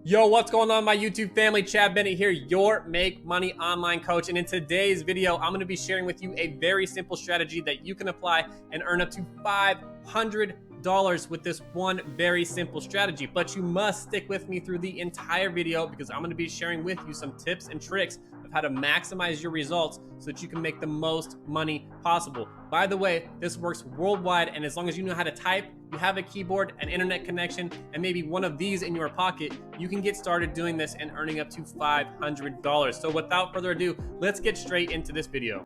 Yo, what's going on, my YouTube family? Chad Bennett here, your Make Money Online coach. And in today's video, I'm going to be sharing with you a very simple strategy that you can apply and earn up to $500 with this one very simple strategy. But you must stick with me through the entire video because I'm going to be sharing with you some tips and tricks of how to maximize your results so that you can make the most money possible. By the way, this works worldwide, and as long as you know how to type, you have a keyboard, an internet connection, and maybe one of these in your pocket, you can get started doing this and earning up to $500. So without further ado, let's get straight into this video.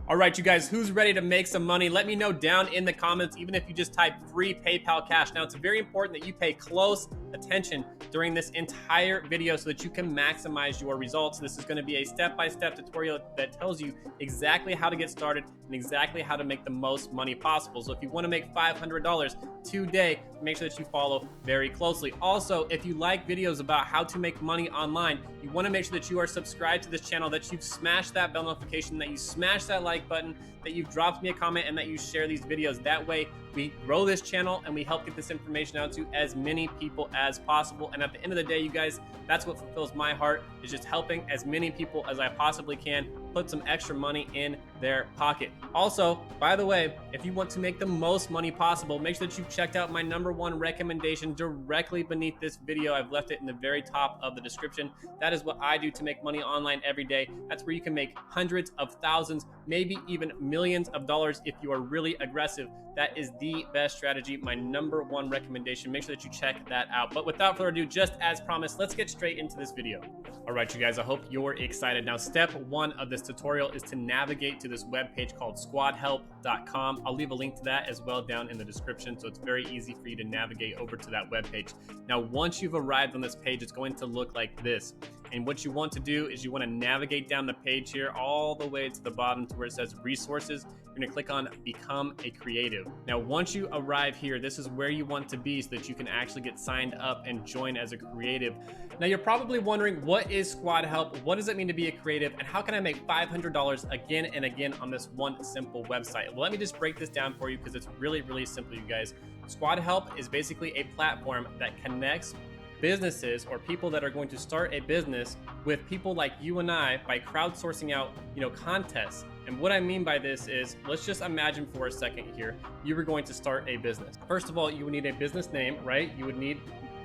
All right, you guys, who's ready to make some money? Let me know down in the comments, even if you just type free PayPal cash. Now, it's very important that you pay close attention during this entire video so that you can maximize your results. This is going to be a step-by-step tutorial that tells you exactly how to get started and exactly how to make the most money possible. So if you want to make $500 today, make sure that you follow very closely. Also, if you like videos about how to make money online, you want to make sure that you are subscribed to this channel, that you've smashed that bell notification, that you smash that like button, that you've dropped me a comment, and that you share these videos. That way we grow this channel and we help get this information out to as many people as possible. And at the end of the day, you guys, that's what fulfills my heart, is just helping as many people as I possibly can put some extra money in their pocket. Also, by the way, if you want to make the most money possible, make sure that you've checked out my #1 recommendation directly beneath this video. I've left it in the very top of the description. That is what I do to make money online every day. That's where you can make hundreds of thousands, maybe even millions of dollars if you are really aggressive. That is the best strategy, my #1 recommendation. Make sure that you check that out. But without further ado, just as promised, let's get straight into this video. All right, you guys, I hope you're excited. Now, step 1 of this tutorial is to navigate to this webpage called Squadhelp.com. I'll leave a link to that as well down in the description, so it's very easy for you to navigate over to that webpage. Now, once you've arrived on this page, it's going to look like this. And what you want to do is you want to navigate down the page here all the way to the bottom to where it says resources. You're going to click on Become a Creative. Now, once you arrive here, this is where you want to be so that you can actually get signed up and join as a creative. Now, you're probably wondering, what is Squadhelp? What does it mean to be a creative? And how can I make $500 again and again on this one simple website? Well, let me just break this down for you because it's really, really simple, you guys. Squadhelp is basically a platform that connects businesses or people that are going to start a business with people like you and I by crowdsourcing out, contests. And what I mean by this is, let's just imagine for a second here, you were going to start a business. First of all, you would need a business name, right? You would need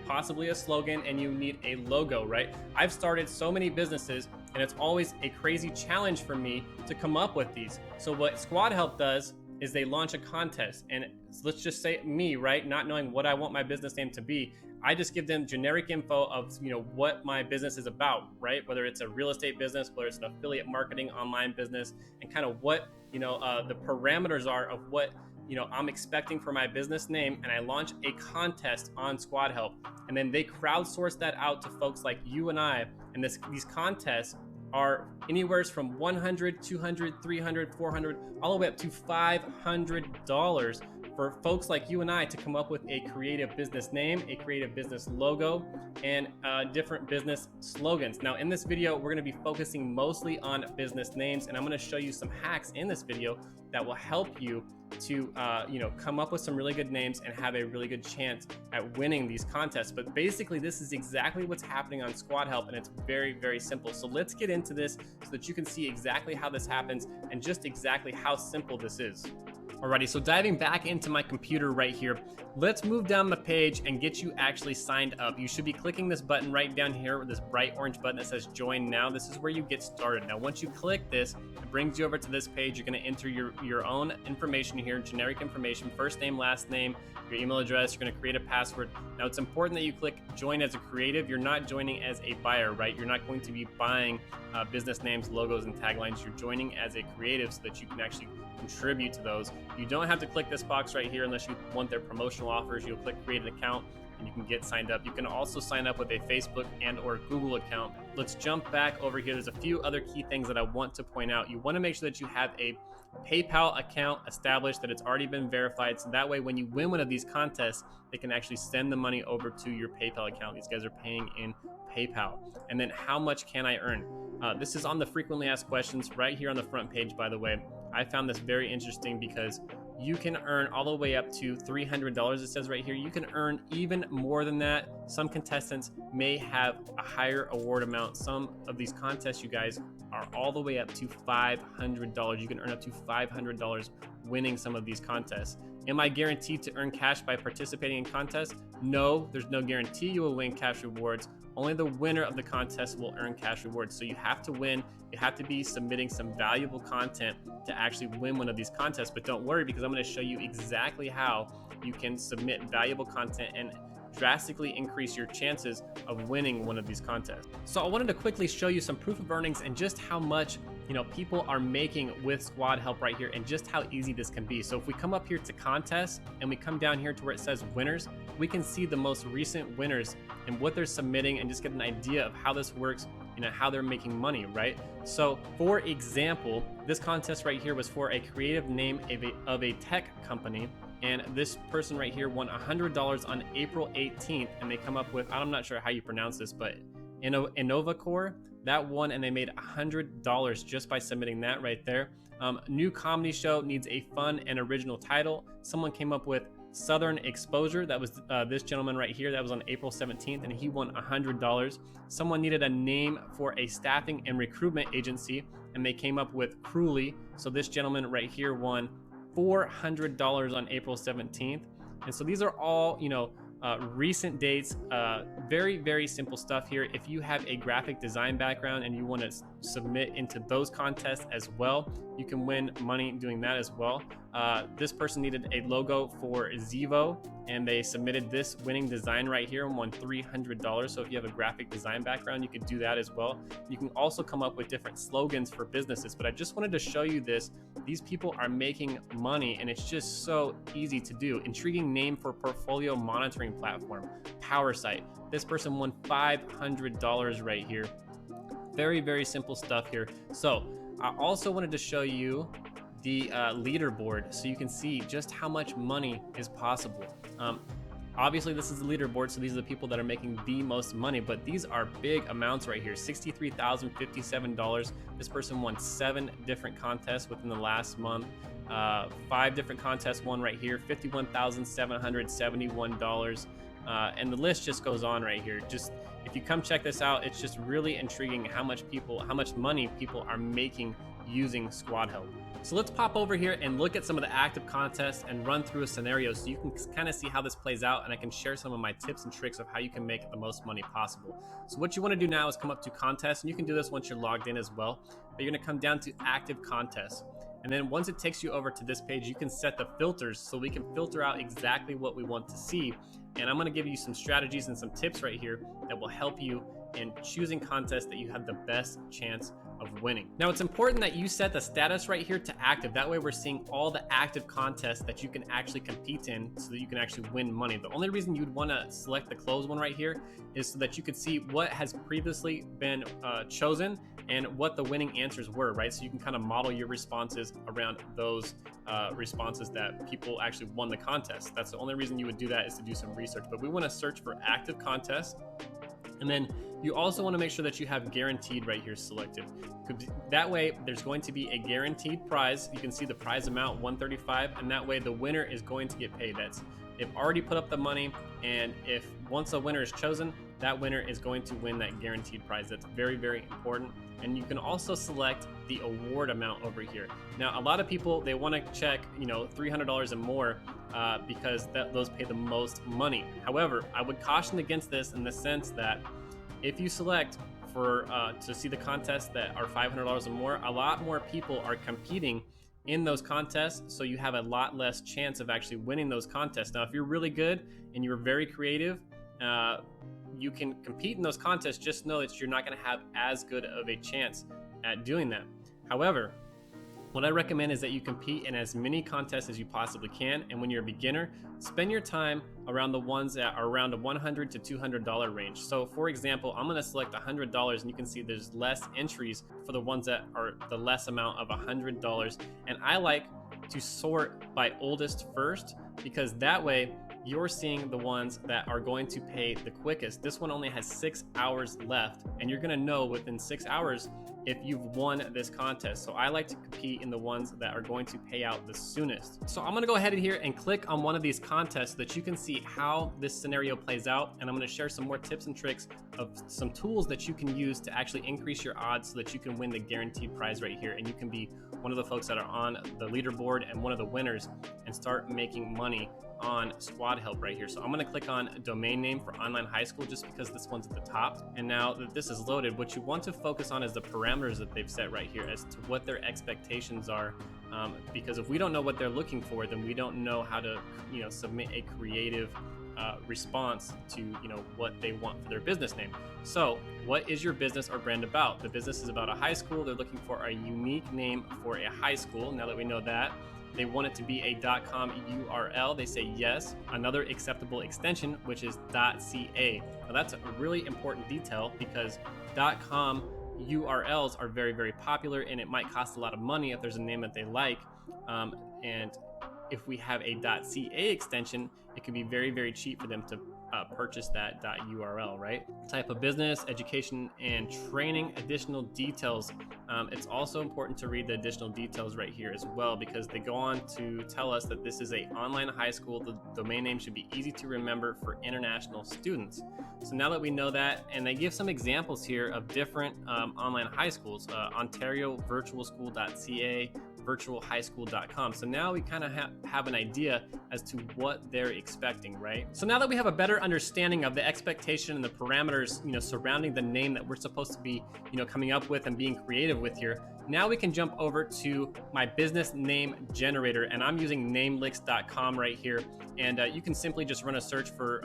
possibly a slogan, and you need a logo, right? I've started so many businesses, and it's always a crazy challenge for me to come up with these. So what Squadhelp does is they launch a contest, and let's just say me, right? Not knowing what I want my business name to be, I just give them generic info of, what my business is about, right? Whether it's a real estate business, whether it's an affiliate marketing online business, and kind of what, the parameters are of what, I'm expecting for my business name, and I launch a contest on Squadhelp, and then they crowdsource that out to folks like you and I, and these contests are anywhere from $100, $200, $300, $400, all the way up to $500 for folks like you and I to come up with a creative business name, a creative business logo, and different business slogans. Now, in this video, we're going to be focusing mostly on business names, and I'm going to show you some hacks in this video that will help you to come up with some really good names and have a really good chance at winning these contests. But basically, this is exactly what's happening on Squadhelp, and it's very, very simple. So let's get into this so that you can see exactly how this happens and just exactly how simple this is. Alrighty, so diving back into my computer right here, let's move down the page and get you actually signed up. You should be clicking this button right down here with this bright orange button that says Join Now. This is where you get started. Now, once you click this, it brings you over to this page. You're going to enter your own information here, generic information, first name, last name, your email address. You're going to create a password. Now, it's important that you click Join as a creative. You're not joining as a buyer, right? You're not going to be buying business names, logos, and taglines. You're joining as a creative so that you can actually contribute to those. You don't have to click this box right here unless you want their promotional offers. You'll click create an account, and you can get signed up. You can also sign up with a Facebook and or Google account. Let's jump back over here. There's a few other key things that I want to point out. You want to make sure that you have a PayPal account established, that it's already been verified, so that way when you win one of these contests, they can actually send the money over to your PayPal account. These guys are paying in PayPal. And then how much can I earn? This is on the frequently asked questions right here on the front page, by the way. I found this very interesting because you can earn all the way up to $300. It says right here, you can earn even more than that. Some contestants may have a higher award amount. Some of these contests, you guys, are all the way up to $500. You can earn up to $500 winning some of these contests. Am I guaranteed to earn cash by participating in contests? No, there's no guarantee you will win cash rewards. Only the winner of the contest will earn cash rewards. So you have to win. You have to be submitting some valuable content to actually win one of these contests. But don't worry, because I'm going to show you exactly how you can submit valuable content and drastically increase your chances of winning one of these contests. So I wanted to quickly show you some proof of earnings and just how much people are making with Squadhelp right here, and just how easy this can be. So if we come up here to contests and we come down here to where it says winners, we can see the most recent winners and what they're submitting and just get an idea of how this works, how they're making money, right? So for example, this contest right here was for a creative name of a tech company. And this person right here won $100 on April 18th, and they come up with, I'm not sure how you pronounce this, but InnovaCore, that won, and they made $100 just by submitting that right there. New comedy show needs a fun and original title. Someone came up with Southern Exposure. That was this gentleman right here. That was on April 17th, and he won $100. Someone needed a name for a staffing and recruitment agency, and they came up with Cruelly. So this gentleman right here won $400 on April 17th. And so these are all, recent dates. Very, very simple stuff here. If you have a graphic design background and you want to submit into those contests as well, you can win money doing that as well. This person needed a logo for Zevo, and they submitted this winning design right here and won $300. So if you have a graphic design background, you could do that as well. You can also come up with different slogans for businesses, but I just wanted to show you this. These people are making money, and it's just so easy to do. Intriguing name for portfolio monitoring platform, PowerSite. This person won $500 right here. Very, very simple stuff here. So I also wanted to show you the leaderboard so you can see just how much money is possible. Obviously this is the leaderboard, so these are the people that are making the most money, but these are big amounts right here. $63,057. This person won 7 different contests within the last month. 5 different contests won right here, $51,771. And the list just goes on right here. Just if you come check this out, it's just really intriguing how much money people are making using Squadhelp. So let's pop over here and look at some of the active contests and run through a scenario so you can kind of see how this plays out, and I can share some of my tips and tricks of how you can make the most money possible. So what you want to do now is come up to contests, and you can do this once you're logged in as well, but you're going to come down to active contests. And then once it takes you over to this page, you can set the filters so we can filter out exactly what we want to see. And I'm going to give you some strategies and some tips right here that will help you in choosing contests that you have the best chance of winning. Now it's important that you set the status right here to active. That way we're seeing all the active contests that you can actually compete in so that you can actually win money. The only reason you'd want to select the closed one right here is so that you could see what has previously been chosen and what the winning answers were, right? So you can kind of model your responses around those responses that people actually won the contest. That's the only reason you would do that, is to do some research. But we want to search for active contests. And then you also want to make sure that you have guaranteed right here selected. That way there's going to be a guaranteed prize. You can see the prize amount, $135, and that way the winner is going to get paid. They've already put up the money, and if once a winner is chosen, that winner is going to win that guaranteed prize. That's very, very important. And you can also select the award amount over here. Now, a lot of people, they want to check, $300 and more because those pay the most money. However, I would caution against this in the sense that if you select for to see the contests that are $500 or more, a lot more people are competing in those contests, so you have a lot less chance of actually winning those contests. Now, if you're really good and you're very creative, you can compete in those contests. Just know that you're not going to have as good of a chance at doing that. However, What I recommend is that you compete in as many contests as you possibly can, and when you're a beginner, spend your time around the ones that are around a $100 to $200 range. So for example, I'm going to select $100, and you can see there's less entries for the ones that are the less amount of $100, and I like to sort by oldest first, because that way you're seeing the ones that are going to pay the quickest. This one only has 6 hours left, and you're gonna know within 6 hours if you've won this contest. So I like to compete in the ones that are going to pay out the soonest. So I'm gonna go ahead here and click on one of these contests so that you can see how this scenario plays out, and I'm gonna share some more tips and tricks of some tools that you can use to actually increase your odds so that you can win the guaranteed prize right here, and you can be one of the folks that are on the leaderboard and one of the winners and start making money on Squadhelp right here. So I'm going to click on domain name for online high school just because this one's at the top. And now that this is loaded, what you want to focus on is the parameters that they've set right here as to what their expectations are. Because if we don't know what they're looking for, then we don't know how to, submit a creative response to, what they want for their business name. So what is your business or brand about? The business is about a high school. They're looking for a unique name for a high school. Now that we know that, they want it to be a .com URL. They say yes. Another acceptable extension, which is .ca. Now that's a really important detail because .com URLs are very, very popular, and it might cost a lot of money if there's a name that they like. And if we have a .ca extension, it can be very, very cheap for them to purchase that .url, right? Type of business, education, and training, additional details. It's also important to read the additional details right here as well, because they go on to tell us that this is an online high school. The domain name should be easy to remember for international students. So now that we know that, and they give some examples here of different online high schools, Ontario virtualschool.ca, virtualhighschool.com. So now we kind of have an idea as to what they're expecting, right? So now that we have a better understanding of the expectation and the parameters, surrounding the name that we're supposed to be, coming up with and being creative with here, now we can jump over to my business name generator, and I'm using namelix.com right here. And you can simply just run a search for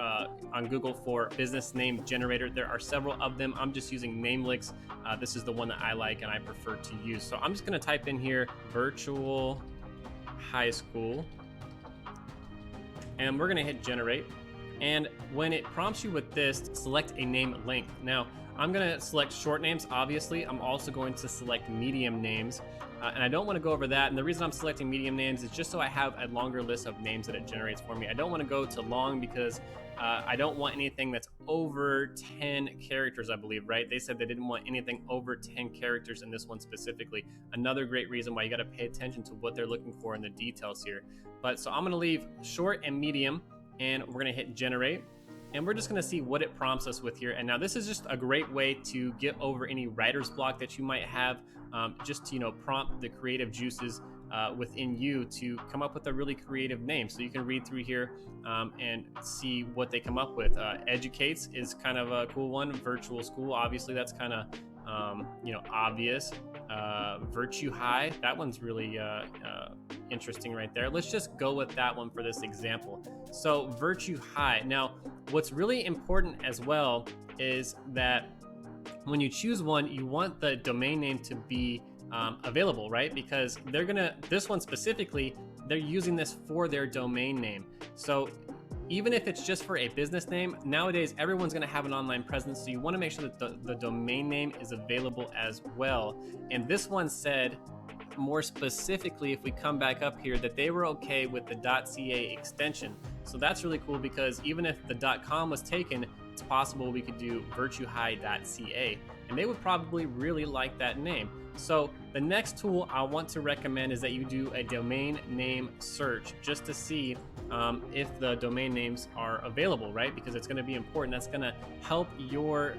on Google for business name generator. There are several of them. I'm just using Namelix. This is the one that I like and I prefer to use. So I'm just going to type in here virtual high school, and we're going to hit generate. And when it prompts you with this, select a name length. Now, I'm going to select short names, obviously. I'm also going to select medium names. And I don't want to go over that. And the reason I'm selecting medium names is just so I have a longer list of names that it generates for me. I don't want to go to long because I don't want anything that's over 10 characters, I believe, right? They said they didn't want anything over 10 characters in this one specifically. Another great reason why you got to pay attention to what they're looking for in the details here. But so I'm going to leave short and medium, and we're going to hit generate. And we're just going to see what it prompts us with here. And now this is just a great way to get over any writer's block that you might have, just to, prompt the creative juices within you to come up with a really creative name. So you can read through here and see what they come up with. Educates is kind of a cool one. Virtual school, obviously that's kind of, obvious. Virtue High, that one's really interesting right there. Let's just go with that one for this example. So Virtue High. Now, what's really important as well is that when you choose one, you want the domain name to be available, right? Because this one specifically, they're using this for their domain name. So even if it's just for a business name, nowadays everyone's going to have an online presence, so you want to make sure that the domain name is available as well. And this one said, more specifically, if we come back up here, that they were okay with the .ca extension. So that's really cool, because even if the .com was taken, it's possible we could do virtuehigh.ca, and they would probably really like that name. So the next tool I want to recommend is that you do a domain name search just to see if the domain names are available, right? Because it's going to be important. That's going to help your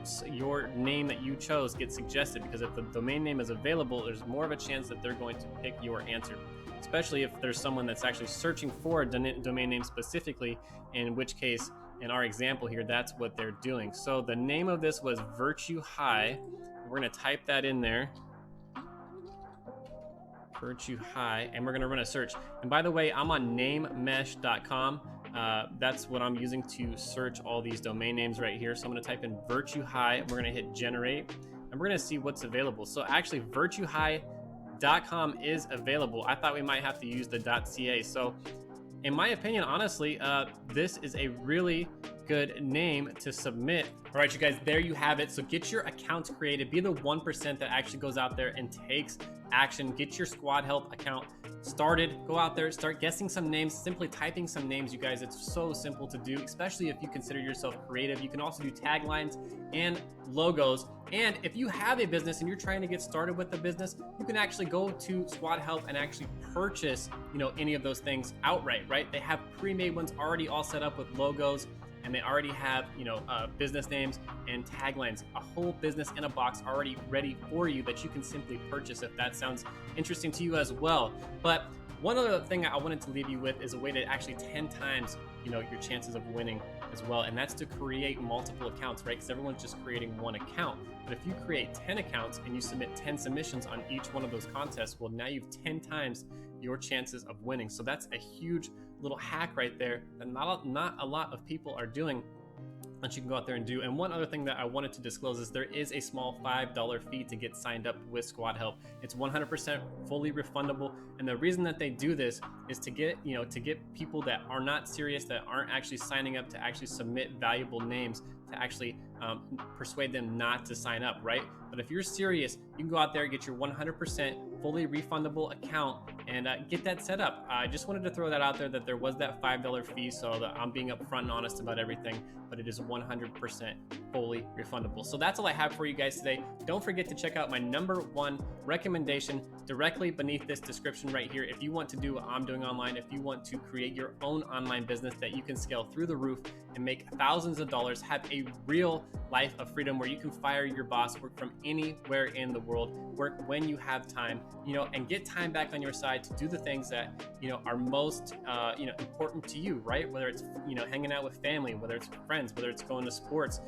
name that you chose get suggested, because if the domain name is available, there's more of a chance that they're going to pick your answer, especially if there's someone that's actually searching for a domain name specifically, in which case, in our example here, that's what they're doing. So the name of this was Virtue High. We're going to type that in there. Virtue High, and we're going to run a search. And by the way, I'm on namemesh.com. That's what I'm using to search all these domain names right here. So I'm going to type in Virtue High, and we're going to hit generate, and we're going to see what's available. So actually, virtuehigh.ca .com is available. I thought we might have to use the .ca. So in my opinion, honestly, this is a really good name to submit. All right, you guys, there you have it. So get your accounts created. Be the 1% that actually goes out there and takes action. Get your Squadhelp account started. Go out there, start guessing some names, simply typing some names, you guys. It's so simple to do, especially if you consider yourself creative. You can also do taglines and logos. And if you have a business and you're trying to get started with the business, you can actually go to Squadhelp and actually purchase, any of those things outright, right? They have pre-made ones already all set up with logos, and they already have, business names and taglines, a whole business in a box already ready for you that you can simply purchase if that sounds interesting to you as well. But one other thing I wanted to leave you with is a way to actually 10 times, your chances of winning as well. And that's to create multiple accounts, right? Because everyone's just creating one account. But if you create 10 accounts and you submit 10 submissions on each one of those contests, well, now you've 10 times your chances of winning. So that's a huge little hack right there that not a lot of people are doing that you can go out there and do. And one other thing that I wanted to disclose is there is a small $5 fee to get signed up with Squadhelp. It's 100% fully refundable. And the reason that they do this is to get, to get people that are not serious, that aren't actually signing up, to actually submit valuable names, to actually persuade them not to sign up, right? But if you're serious, you can go out there, get your 100% fully refundable account and get that set up. I just wanted to throw that out there, that there was that $5 fee, so that I'm being upfront and honest about everything, but it is 100% fully refundable. So that's all I have for you guys today. Don't forget to check out my #1 recommendation directly beneath this description right here. If you want to do what I'm doing online, if you want to create your own online business that you can scale through the roof and make thousands of dollars, have a real life of freedom where you can fire your boss, work from anywhere in the world, work when you have time, and get time back on your side to do the things that, are most, important to you, right? Whether it's, hanging out with family, whether it's friends, whether it's going to sports,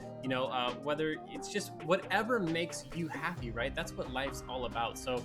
whether it's just whatever makes you happy, right? That's what life's all about. So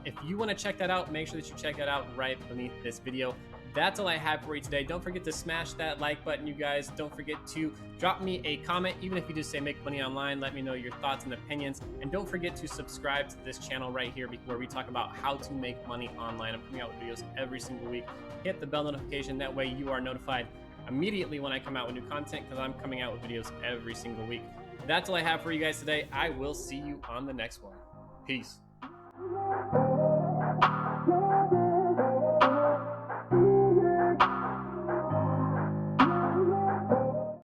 if you want to check that out, make sure that you check that out right beneath this video. That's all I have for you today. Don't forget to smash that like button, you guys. Don't forget to drop me a comment, even if you just say make money online. Let me know your thoughts and opinions. And don't forget to subscribe to this channel right here, where we talk about how to make money online. I'm coming out with videos every single week. Hit the bell notification. That way you are notified immediately when I come out with new content, because I'm coming out with videos every single week. That's all I have for you guys today. I will see you on the next one. Peace.